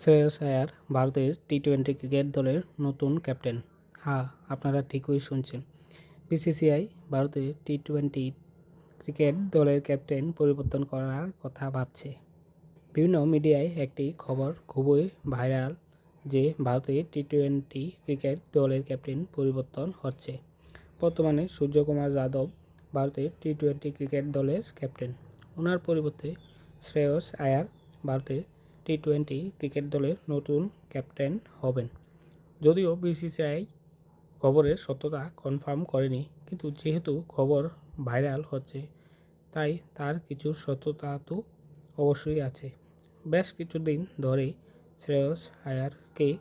শ্রেয়স আয়ার ভারতের টি-20 ক্রিকেট দলের নতুন ক্যাপ্টেন। হ্যাঁ, আপনারা ঠিকই শুনছেন। বিসিসিআই ভারতের টি-20 ক্রিকেট দলের ক্যাপ্টেন পরিবর্তন করার কথা ভাবছে। বিভিন্ন মিডিয়ায় একটি খবর খুবই ভাইরাল যে ভারতের টি-20 ক্রিকেট দলের ক্যাপ্টেন পরিবর্তন হচ্ছে। বর্তমানে সূর্যকুমার যাদব ভারতের টি-20 ক্রিকেট দলের ক্যাপ্টেন। ওনার পরিবর্তে শ্রেয়স আয়ার ভারতের টি-20 ক্রিকেট দলের নতুন ক্যাপ্টেন হবেন। যদিও বিসিসিআই খবরের সত্যতা কনফার্ম করেনি, কিন্তু যেহেতু খবর ভাইরাল হচ্ছে তাই তার কিছু সত্যতা তো অবশ্যই আছে। বেশ কিছুদিন ধরেই শ্রেয়স আয়ারকে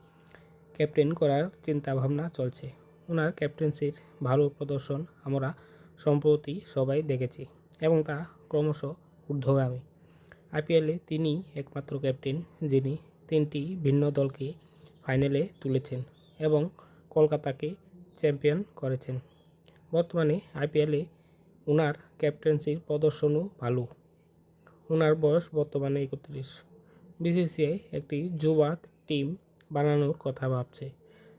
ক্যাপ্টেন করার চিন্তাভাবনা চলছে। ওনার ক্যাপ্টেন্সির ভালো প্রদর্শন আমরা সম্প্রতি সবাই দেখেছি এবং তা ক্রমশ ঊর্ধ্বগামী। আইপিএলে তিনি একমাত্র ক্যাপ্টেন যিনি 3টি ভিন্ন দলকে ফাইনালে তুলেছেন এবং কলকাতাকে চ্যাম্পিয়ন করেছেন। বর্তমানে আইপিএলে ওনার ক্যাপ্টেন্সির প্রদর্শনও ভালো। ওনার বয়স বর্তমানে 31। বিসিসিআই একটি যুবা টিম বানানোর কথা ভাবছে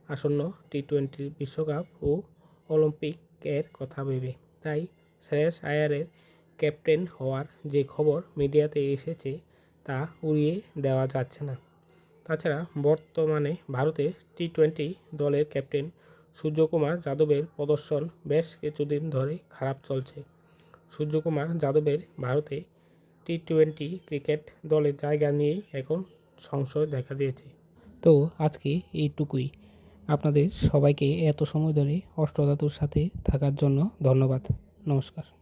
আসন্ন টি-20 বিশ্বকাপ ও অলিম্পিকের কথা ভেবে। তাই শ্রেয়স আয়ারের ক্যাপ্টেন হওয়ার যে খবর মিডিয়াতে এসেছে তা উড়িয়ে দেওয়া যাচ্ছে না। তাছাড়া বর্তমানে ভারতের টি-20 দলের ক্যাপ্টেন সূর্যকুমার যাদবের প্রদর্শন বেশ কিছুদিন ধরে খারাপ চলছে। সূর্যকুমার যাদবের ভারতে টি-20 ক্রিকেট দলের জায়গা নিয়েই এখন সংশয় দেখা দিয়েছে। তো আজকে এইটুকুই। আপনাদের সবাইকে এত সময় ধরে অষ্টধাতুর সাথে থাকার জন্য ধন্যবাদ। নমস্কার।